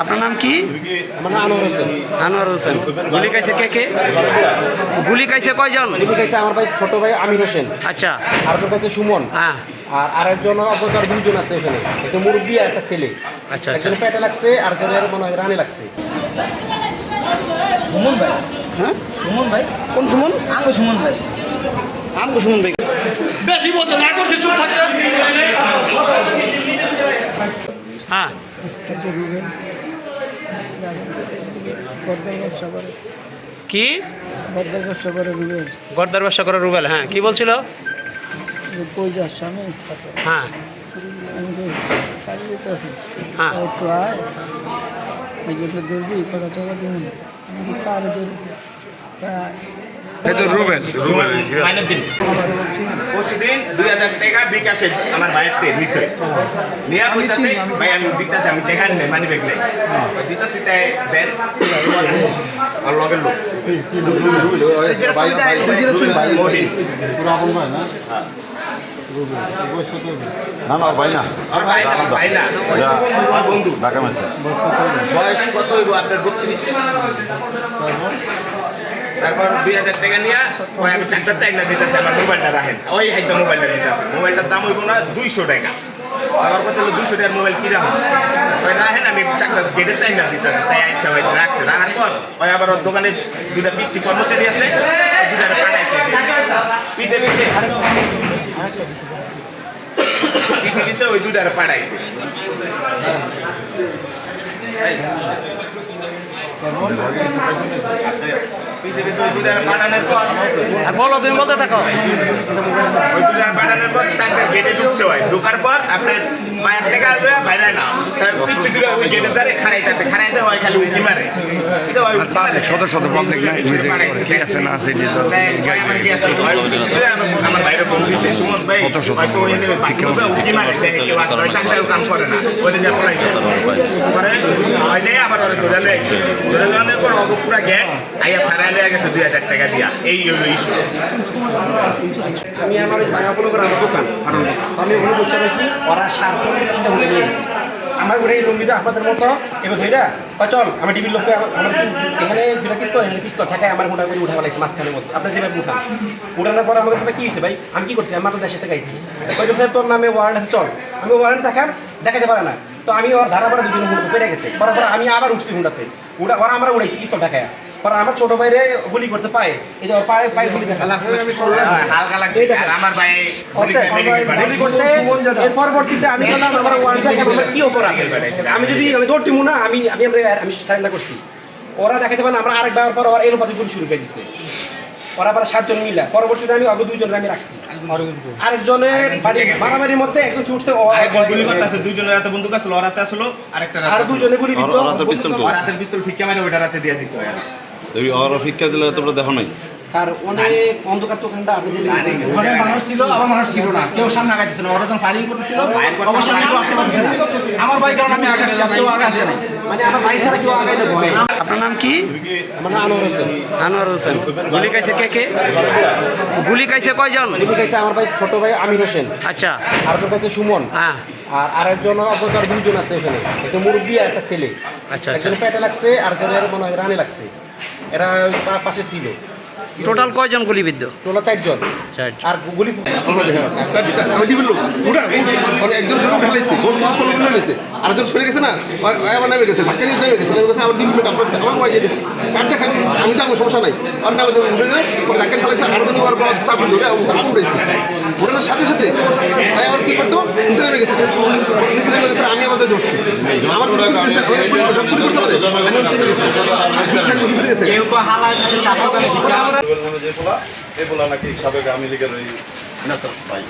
আপনার নাম কি? আমার নাম আনোয়ার হোসেন। আনোয়ার হোসেন। গুলি খাইছে কে কে? গুলি খাইছে কয়জন? গুলি খাইছে আমার ভাই ছোট ভাই আমির হোসেন। আচ্ছা। আর তোর কাছে সুমন। হ্যাঁ। আর আরেকজন অপরকার দুইজন আছে এখানে, একটা মুরব্বী আর একটা ছেলে। আচ্ছা আচ্ছা। একজনের পেটে লাগছে আর একজনের মনে হয় রানে লাগছে। সুমন ভাই। হ্যাঁ সুমন ভাই। কোন সুমন? আমগো সুমন ভাই। আমগো সুমন ভাই। বেশি বলতে না করছি, চুপ থাকতে। হ্যাঁ। কি বর্দার ব্যবসা করে রুবেল, গর্দার ব্যবসা করে রুবেল? হ্যাঁ, কি বলছিল? কই যাস স্বামী? হ্যাঁ আমি তো শাড়ি দিতে আছি, হ্যাঁ। একটু আয়, এই যেগুলো ধরবি কত টাকা দেবেন? আমি কি কারে ধরবি? মাইনের দিন পরশুদিন 2000 টাকা বিকাশে আমার ভাইয়ের তে নিচে নিয়ে কইতাছে ভাই আমি দিতেছি, আমি টাকা নেই মানি ব্যাগ নেই দিতেছি তাই দেন আর লগের লোক আর বন্ধু ঢাকা মেসে বয়স কত হইব আপনার? 32। তারপর 2000 টাকা নিয়ে ওই আমি চাকরির টাইম না দিতেছি, আমার মোবাইলটা রাখেন, ওই হাইতে মোবাইলটা দিতেছে, মোবাইলটার দাম হইব না 200 টাকা। আমার কথা হলো 200 টাকার মোবাইল কিনা হয় ওই রাখেন, আমি চাকরির গেটের টাইম না দিতেছি, তাই আচ্ছা ওই রাখছে। রাখার পর ওই আবার ওর দোকানে দুটা পিচ্ছি কর্মচারী আছে, দুটা পাঠাইছে পিছে পিছে পিছে পিছে ওই দুটার পাঠাইছে। পিছে পিছে ওই দুটার পাঠানোর পর বলো, তুমি বলতে থাকো। ওই দুটার পাঠানোর পর চাকরির গেটে ঢুকছে, হয় ঢুকার পর আপনার মায়ের টাকা লইয়া বাইরে না, তার পিছে দুটা ওই গেটের দ্বারে খাড়াইতেছে, খাড়াইতে হয় খালি উঁকি মারে। এটা ওই শত শত পাবলিক না ঠিক আছে না আছে আমার বাইরে ফোন দিচ্ছে, সুমন ভাই হয়তো ওই উঁকি মারে কেউ আসলে চাকরিও কাম করে না, ওই যে পড়াইছে পরে ওই যে আবার ওরা ধরে নিয়েছে, ধরে নেওয়ার পর অব পুরা গ্যাং আইয়া ছাড়াই নিয়ে গেছে 2000 টাকা দিয়া। এই হলো ইস্যু। আমি আমার ওই ভাঙাগুলো করে আমার দোকান, আমি ওখানে বসে রয়েছি, ওরা 7জন 3টা ঘুরে নিয়ে এসেছে। আমার ঘুরে এই লুঙ্গিতে আপনাদের মতো এবার ধৈরা চল আমার টিভির লোককে আমার এখানে যেটা পিস্তল, এখানে পিস্তল ঠেকায় আমার মোটা করে উঠা ফেলাইছে মাঝখানের মধ্যে। আপনার যেভাবে উঠান, উঠানোর পর আমাদের সাথে কী হয়েছে ভাই? আমি কী করছি? আমার দেশের থেকে আইছি, কইতেছে তোর নামে ওয়ারেন্ট আছে, চল। আমি ওয়ারেন্ট দেখান, দেখাতে পারে না, তো আমি ওর ধারা পাড়া দুজন হুন্ডাতে পেরে গেছে। পরে পরে আমি আবার উঠছি হুন্ডাতে, ওরা আমরা উড়াইছি পিস্তল ঢাকায়। পরে আমার ছোট ভাইরে গুলি করছে পায়ে, এই যে পায়ে পায়ে গুলি দেখা হালকা লাগছে আর আমার ভাই গুলি করছে। এর পরবর্তীতে আমি বললাম আমার ওয়ারেন্ট দেখেন আমরা কি অপরাধ, আমি যদি আমি দৌড় দিব না, আমি আমি আমি সারেন্ডার করছি। ওরা দেখাতে পারে না, আমরা আরেক বার পর ওরা এর পাতে গুলি শুরু করে দিচ্ছে। ওরা আবার 7 জন মিলা, পরবর্তীতে আমি আগে 2 জনের আমি রাখছি, আরেকজনের মারামারির মধ্যে একজন ছুটছে, গুলি করতে আছে, 2 জনের হাতে বন্দুক আছে, ওর হাতে আসলো আরেকটা আর 2 জনে গুলি বিদ্ধ, ওর হাতের পিস্তল ফিক্কা মেরে ওইটার হাতে দিয়ে দিছে। ওরা ফিক্কা দিলে তোমরা দেখো নাই? স্যার অনেক অন্ধকার তো ওখানটা, আপনি ওখানে মানুষ ছিল, আবার মানুষ ছিল না, কেউ সামনে আগাইতেছিল, ওরা যখন ফায়ারিং করতেছিল অবশ্যই কেউ আসতে পারছে না। আমার ভাই কারণ আমি আগে আসছি, কেউ আগে আসে নাই, মানে আমার ভাই ছাড়া কেউ আগাইলে ভয়। আপনার নাম কি? আমার নাম আনোয়ার হোসেন। আনোয়ার হোসেন। গুলি খাইছে কে কে? গুলি খাইছে কয়জন? গুলি খাইছে আমার ভাই ছোট ভাই আমির হোসেন। আচ্ছা। আর তোর কাছে সুমন। হ্যাঁ। আর আরেকজন অপরকার 2জন আছে এখানে, একটা মুরব্বী আর একটা ছেলে। আচ্ছা। একজনের পেটে লাগছে আর একজনের মনে হয় রানে লাগছে, এরা তার পাশে ছিল। টোটাল কয়জন গুলিবিদ্ধ? টোটাল 4 জন। আর গুলি একজন ধরে উঠে লাইছে, গোল গোল গোল উঠে লাইছে, আরেকজন সরে গেছে না, আবার নামে গেছে, ধাক্কা নিয়ে নেমে গেছে, নেমে গেছে আমার ডিম লোক আপনার আমার ওই যে কাট দেখান, আমি যাবো সমস্যা নাই, আর নামে উঠে যায়, পরে ধাক্কা ফেলাইছে, আরেকজন ওর বড় চাপ ধরে আগুন রয়েছে, উঠানোর সাথে সাথে ভাই আমার কি করতো, নিচে নেমে গেছে, নিচে নেমে গেছে, আমি আমাদের ধরছি, আমার গুলি করতেছে, সব গুলি করতে পারে, আমি নেমে গেছে, আর পিছনে নিচে গেছে, কেউ তো হালা চাপ আমরা এই বলা নাকি সাবেক আওয়ামী লীগের ওই নেতা ভাই।